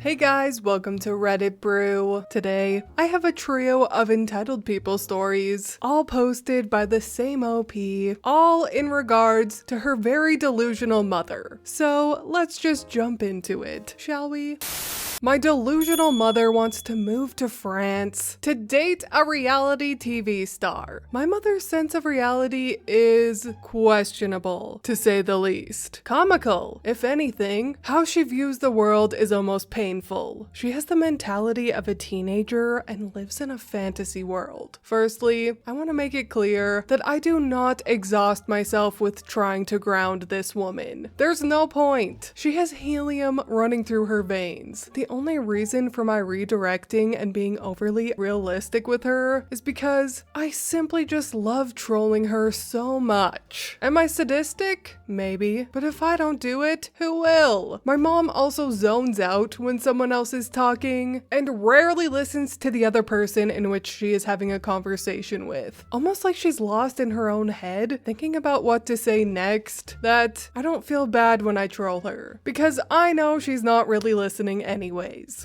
Hey guys, welcome to Reddit Brew. Today, I have a trio of entitled people stories, all posted by the same OP, all in regards to her very delusional mother. So let's just jump into it, shall we? My delusional mother wants to move to France to date a reality TV star. My mother's sense of reality is questionable, to say the least. Comical, if anything. How she views the world is almost painful. She has the mentality of a teenager and lives in a fantasy world. Firstly, I want to make it clear that I do not exhaust myself with trying to ground this woman. There's no point. She has helium running through her veins. The only reason for my redirecting and being overly realistic with her is because I simply just love trolling her so much. Am I sadistic? Maybe. But if I don't do it, who will? My mom also zones out when someone else is talking and rarely listens to the other person in which she is having a conversation with. Almost like she's lost in her own head, thinking about what to say next. That I don't feel bad when I troll her, because I know she's not really listening anyways.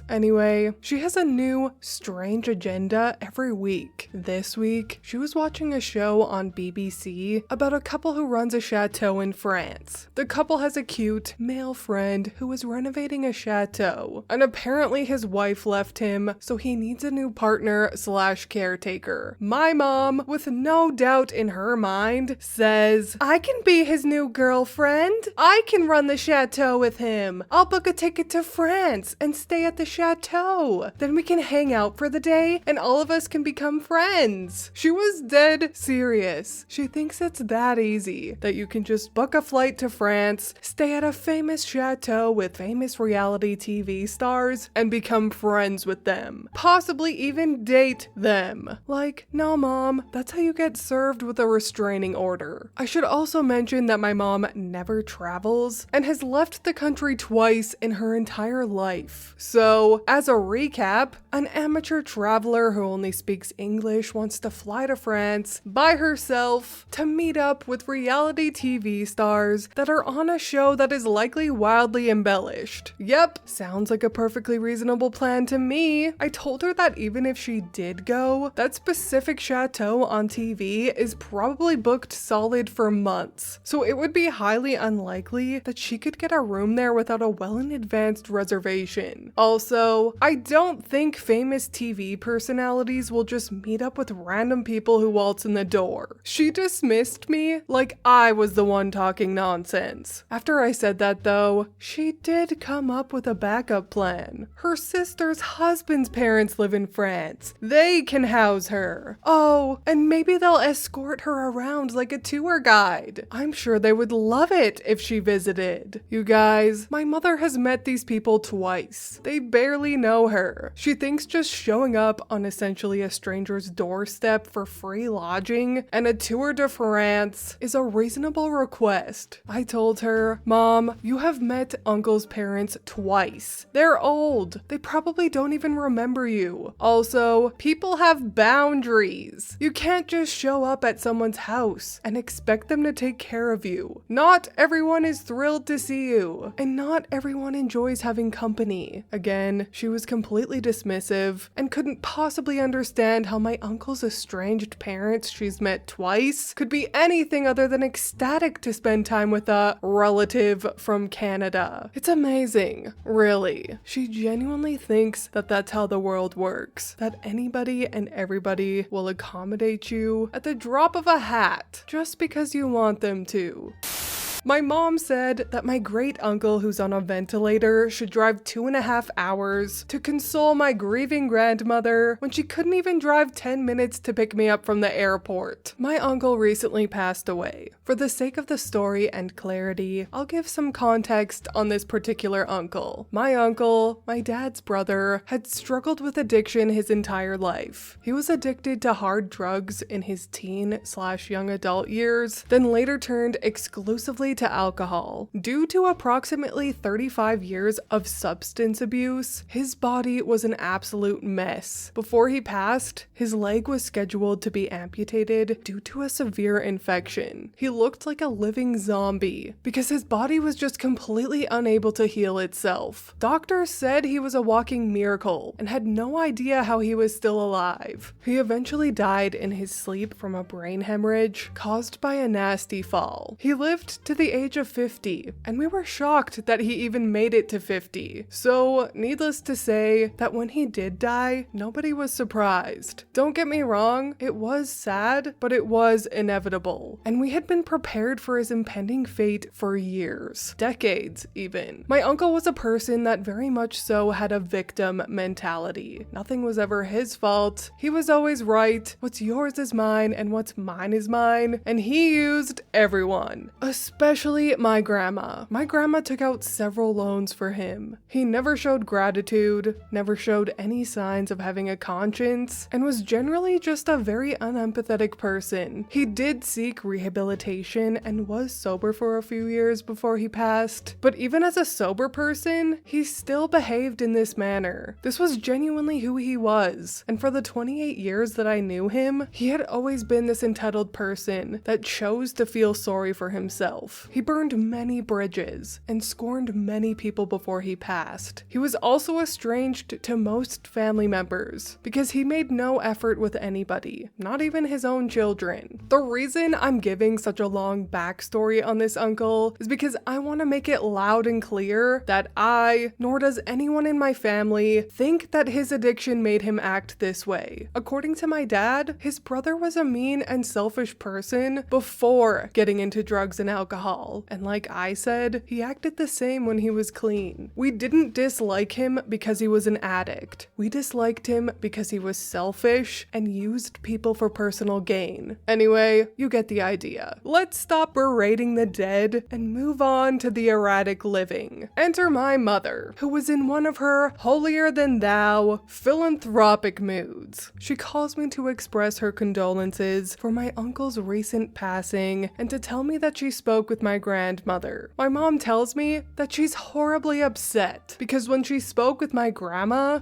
Anyway, she has a new, strange agenda every week. This week, she was watching a show on BBC about a couple who runs a chateau in France. The couple has a cute, male friend who is renovating a chateau, and apparently his wife left him, so he needs a new partner / caretaker. My mom, with no doubt in her mind, says, I can be his new girlfriend. I can run the chateau with him. I'll book a ticket to France and stay at the chateau. Then we can hang out for the day and all of us can become friends. She was dead serious. She thinks it's that easy, that you can just book a flight to France, stay at a famous chateau with famous reality TV stars, and become friends with them. Possibly even date them. Like, no mom, that's how you get served with a restraining order. I should also mention that my mom never travels and has left the country twice in her entire life. So, as a recap, an amateur traveler who only speaks English wants to fly to France by herself to meet up with reality TV stars that are on a show that is likely wildly embellished. Yep, sounds like a perfectly reasonable plan to me. I told her that even if she did go, that specific chateau on TV is probably booked solid for months, so it would be highly unlikely that she could get a room there without a well-in-advanced reservation. Also, I don't think famous TV personalities will just meet up with random people who waltz in the door. She dismissed me like I was the one talking nonsense. After I said that though, she did come up with a backup plan. Her sister's husband's parents live in France. They can house her. Oh, and maybe they'll escort her around like a tour guide. I'm sure they would love it if she visited. You guys, my mother has met these people twice. They barely know her. She thinks just showing up on essentially a stranger's doorstep for free lodging and a tour de France is a reasonable request. I told her, Mom, you have met Uncle's parents twice. They're old. They probably don't even remember you. Also, people have boundaries. You can't just show up at someone's house and expect them to take care of you. Not everyone is thrilled to see you, and not everyone enjoys having company. Again, she was completely dismissive and couldn't possibly understand how my uncle's estranged parents she's met twice could be anything other than ecstatic to spend time with a relative from Canada. It's amazing, really. She genuinely thinks that that's how the world works, that anybody and everybody will accommodate you at the drop of a hat just because you want them to. My mom said that my great uncle who's on a ventilator should drive 2.5 hours to console my grieving grandmother when she couldn't even drive 10 minutes to pick me up from the airport. My uncle recently passed away. For the sake of the story and clarity, I'll give some context on this particular uncle. My uncle, my dad's brother, had struggled with addiction his entire life. He was addicted to hard drugs in his teen/young adult years, then later turned exclusively entirely to alcohol. Due to approximately 35 years of substance abuse, his body was an absolute mess. Before he passed, his leg was scheduled to be amputated due to a severe infection. He looked like a living zombie because his body was just completely unable to heal itself. Doctors said he was a walking miracle and had no idea how he was still alive. He eventually died in his sleep from a brain hemorrhage caused by a nasty fall. He lived to the age of 50, and we were shocked that he even made it to 50. So, needless to say, that when he did die, nobody was surprised. Don't get me wrong, it was sad, but it was inevitable. And we had been prepared for his impending fate for years, decades even. My uncle was a person that very much so had a victim mentality. Nothing was ever his fault. He was always right. What's yours is mine, and what's mine is mine. And he used everyone, especially my grandma. My grandma took out several loans for him. He never showed gratitude, never showed any signs of having a conscience, and was generally just a very unempathetic person. He did seek rehabilitation and was sober for a few years before he passed, but even as a sober person, he still behaved in this manner. This was genuinely who he was, and for the 28 years that I knew him, he had always been this entitled person that chose to feel sorry for himself. He burned many bridges and scorned many people before he passed. He was also estranged to most family members because he made no effort with anybody, not even his own children. The reason I'm giving such a long backstory on this uncle is because I want to make it loud and clear that I, nor does anyone in my family, think that his addiction made him act this way. According to my dad, his brother was a mean and selfish person before getting into drugs and alcohol, and like I said, he acted the same when he was clean. We didn't dislike him because he was an addict. We disliked him because he was selfish and used people for personal gain. Anyway, you get the idea. Let's stop berating the dead and move on to the erratic living. Enter my mother, who was in one of her holier-than-thou philanthropic moods. She calls me to express her condolences for my uncle's recent passing and to tell me that she spoke with my grandmother. My mom tells me that she's horribly upset because when she spoke with my grandma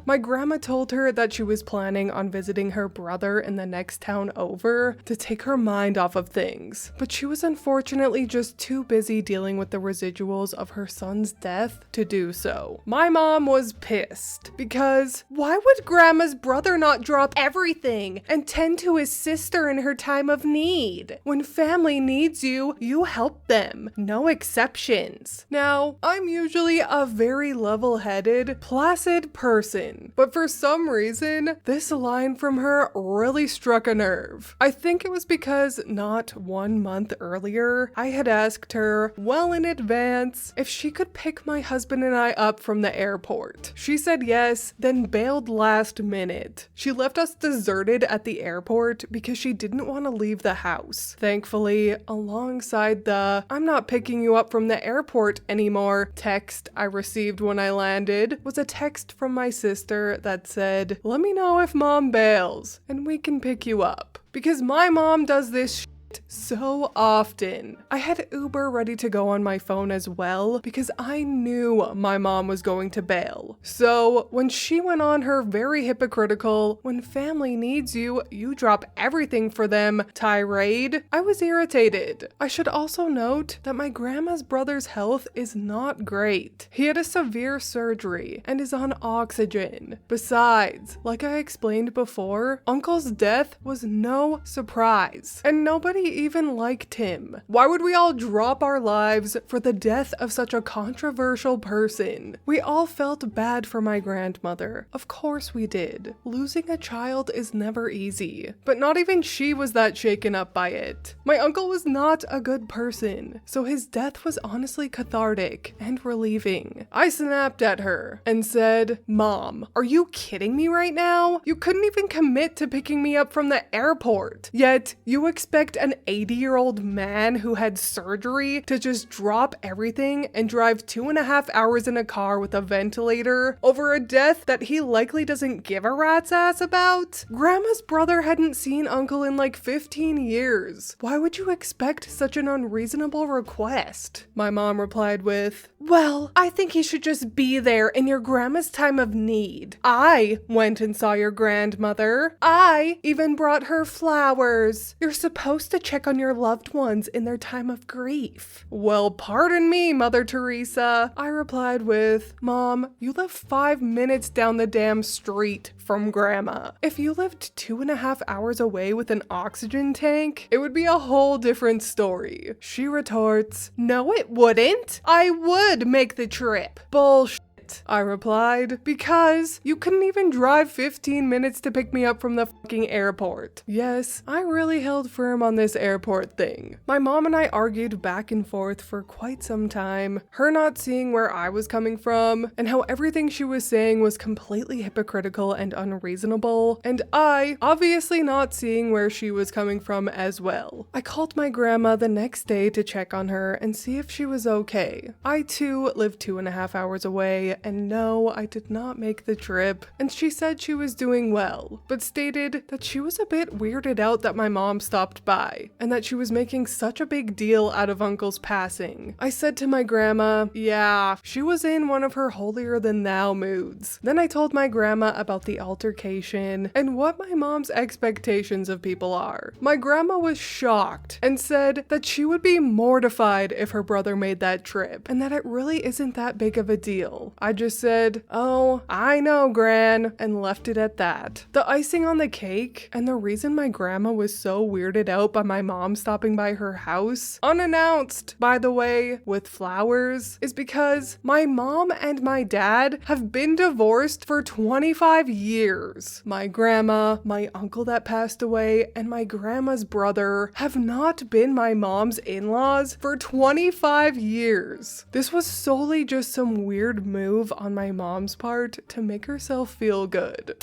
told her that she was planning on visiting her brother in the next town over to take her mind off of things, but she was unfortunately just too busy dealing with the residuals of her son's death to do so. My mom was pissed because why would grandma's brother not drop everything and tend to his sister in her time of need? When family needs you, you help them. No exceptions. Now, I'm usually a very level-headed, placid person, but for some reason, this line from her really struck a nerve. I think it was because not 1 month earlier, I had asked her, well in advance, if she could pick my husband and I up from the airport. She said yes, then bailed last minute. She left us deserted at the airport because she didn't want to leave the house. Thankfully, alongside the "I'm not picking you up from the airport anymore" text I received when I landed was a text from my sister that said, "Let me know if mom bails and we can pick you up." Because my mom does this so often. I had Uber ready to go on my phone as well because I knew my mom was going to bail. So when she went on her very hypocritical "when family needs you, you drop everything for them" tirade, I was irritated. I should also note that my grandma's brother's health is not great. He had a severe surgery and is on oxygen. Besides, like I explained before, Uncle's death was no surprise, and nobody even liked him. Why would we all drop our lives for the death of such a controversial person? We all felt bad for my grandmother. Of course we did. Losing a child is never easy, but not even she was that shaken up by it. My uncle was not a good person, so his death was honestly cathartic and relieving. I snapped at her and said, "Mom, are you kidding me right now? You couldn't even commit to picking me up from the airport. Yet you expect an 80-year-old man who had surgery to just drop everything and drive 2.5 hours in a car with a ventilator over a death that he likely doesn't give a rat's ass about? Grandma's brother hadn't seen Uncle in like 15 years. Why would you expect such an unreasonable request?" My mom replied with, "Well, I think he should just be there in your grandma's time of need. I went and saw your grandmother. I even brought her flowers. You're supposed to check on your loved ones in their time of grief." "Well, pardon me, Mother Teresa," I replied with, "Mom, you live 5 minutes down the damn street from Grandma. If you lived 2.5 hours away with an oxygen tank, it would be a whole different story." She retorts, "No, it wouldn't. I would make the trip." "Bullshit," I replied, "because you couldn't even drive 15 minutes to pick me up from the fucking airport." Yes, I really held firm on this airport thing. My mom and I argued back and forth for quite some time, her not seeing where I was coming from, and how everything she was saying was completely hypocritical and unreasonable, and I obviously not seeing where she was coming from as well. I called my grandma the next day to check on her and see if she was okay. I too lived 2.5 hours away, and no, I did not make the trip, and she said she was doing well, but stated that she was a bit weirded out that my mom stopped by, and that she was making such a big deal out of Uncle's passing. I said to my grandma, yeah, she was in one of her holier-than-thou moods. Then I told my grandma about the altercation and what my mom's expectations of people are. My grandma was shocked and said that she would be mortified if her brother made that trip, and that it really isn't that big of a deal. I just said, "Oh, I know, Gran," and left it at that. The icing on the cake, and the reason my grandma was so weirded out by my mom stopping by her house, unannounced, by the way, with flowers, is because my mom and my dad have been divorced for 25 years. My grandma, my uncle that passed away, and my grandma's brother have not been my mom's in-laws for 25 years. This was solely just some weird move on my mom's part to make herself feel good.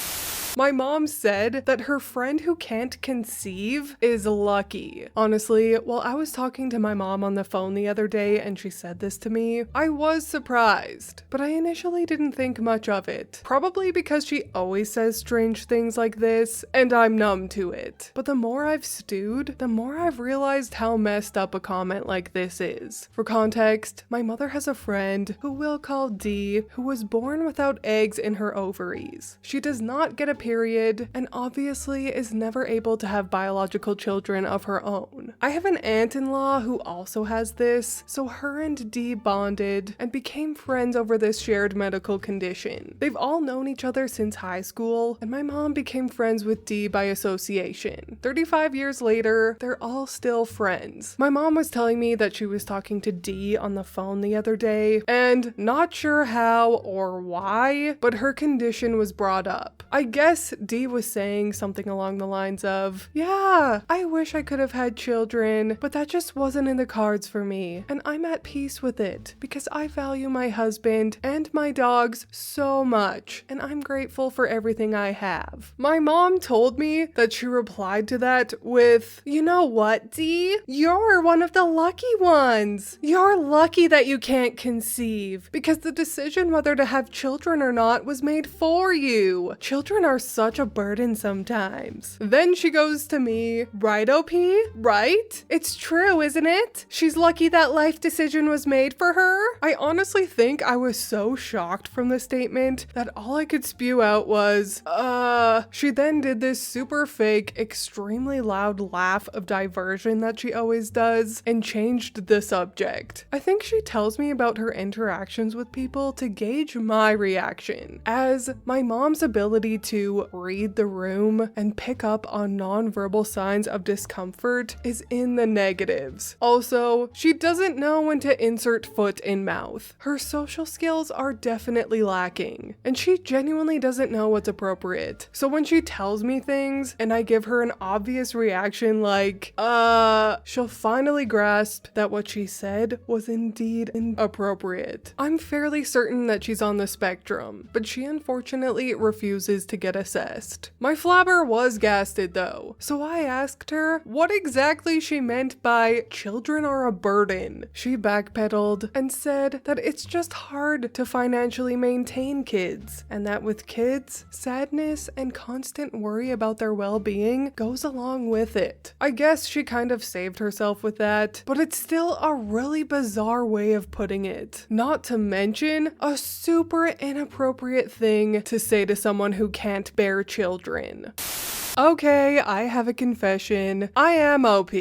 My mom said that her friend who can't conceive is lucky. Honestly, while I was talking to my mom on the phone the other day and she said this to me, I was surprised, but I initially didn't think much of it. Probably because she always says strange things like this, and I'm numb to it. But the more I've stewed, the more I've realized how messed up a comment like this is. For context, my mother has a friend who we'll call D, who was born without eggs in her ovaries. She does not get a period, and obviously is never able to have biological children of her own. I have an aunt-in-law who also has this, so her and Dee bonded and became friends over this shared medical condition. They've all known each other since high school, and my mom became friends with Dee by association. 35 years later, they're all still friends. My mom was telling me that she was talking to Dee on the phone the other day, and not sure how or why, but her condition was brought up. I guess Dee was saying something along the lines of, "Yeah, I wish I could have had children, but that just wasn't in the cards for me, and I'm at peace with it because I value my husband and my dogs so much, and I'm grateful for everything I have." My mom told me that she replied to that with, "You know what, Dee? You're one of the lucky ones. You're lucky that you can't conceive because the decision whether to have children or not was made for you. Children are such a burden sometimes." Then she goes to me, "Right, OP? Right? It's true, isn't it? She's lucky that life decision was made for her." I honestly think I was so shocked from the statement that all I could spew out was, She then did this super fake, extremely loud laugh of diversion that she always does and changed the subject. I think she tells me about her interactions with people to gauge my reaction, as my mom's ability to to read the room and pick up on nonverbal signs of discomfort is in the negatives. Also, she doesn't know when to insert foot in mouth. Her social skills are definitely lacking, and she genuinely doesn't know what's appropriate. So when she tells me things and I give her an obvious reaction like, she'll finally grasp that what she said was indeed inappropriate. I'm fairly certain that she's on the spectrum, but she unfortunately refuses to get assessed. My flabber was gasted though, so I asked her what exactly she meant by children are a burden. She backpedaled and said that it's just hard to financially maintain kids, and that with kids, sadness and constant worry about their well-being goes along with it. I guess she kind of saved herself with that, but it's still a really bizarre way of putting it. Not to mention a super inappropriate thing to say to someone who can't bear children. Okay, I have a confession. I am OP.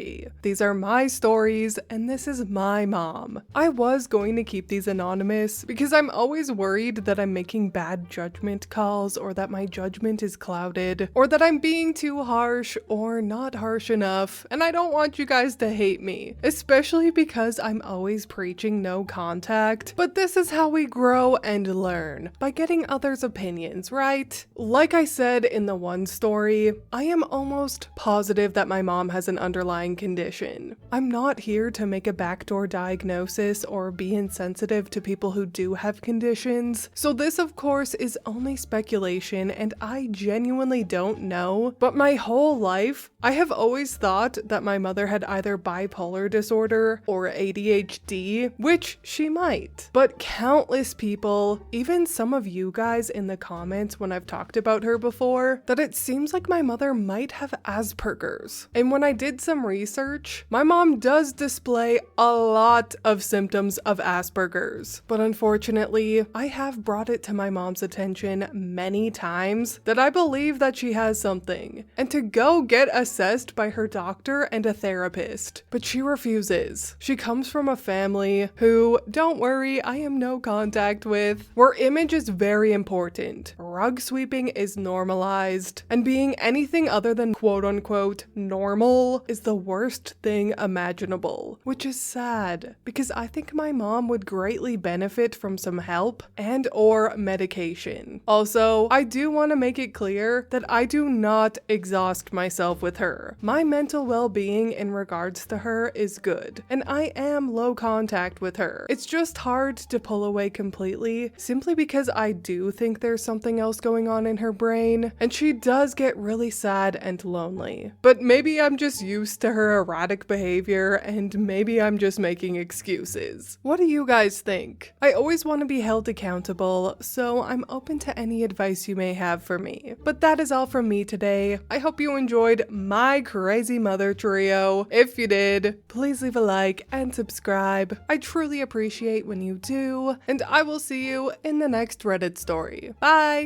These are my stories, and this is my mom. I was going to keep these anonymous because I'm always worried that I'm making bad judgment calls, or that my judgment is clouded, or that I'm being too harsh or not harsh enough, and I don't want you guys to hate me, especially because I'm always preaching no contact. But this is how we grow and learn, by getting others' opinions, right? Like I said in the one story, I am almost positive that my mom has an underlying condition. I'm not here to make a backdoor diagnosis or be insensitive to people who do have conditions, so this of course is only speculation and I genuinely don't know, but my whole life I have always thought that my mother had either bipolar disorder or ADHD, which she might. But countless people, even some of you guys in the comments when I've talked about her before, that it seems like my mother might have Asperger's. And when I did some research, my mom does display a lot of symptoms of Asperger's. But unfortunately, I have brought it to my mom's attention many times that I believe that she has something, and to go get assessed by her doctor and a therapist. But she refuses. She comes from a family who, don't worry, I am no contact with, where image is very important. Rug sweeping is normalized, and being anything other than quote-unquote normal is the worst thing imaginable, which is sad because I think my mom would greatly benefit from some help and or medication. Also, I do want to make it clear that I do not exhaust myself with her. My mental well-being in regards to her is good, and I am low contact with her. It's just hard to pull away completely simply because I do think there's something else going on in her brain, and she does get really sad and lonely. But maybe I'm just used to her erratic behavior, and maybe I'm just making excuses. What do you guys think? I always want to be held accountable, so I'm open to any advice you may have for me. But that is all from me today. I hope you enjoyed my crazy mother trio. If you did, please leave a like and subscribe. I truly appreciate when you do, and I will see you in the next Reddit story. Bye!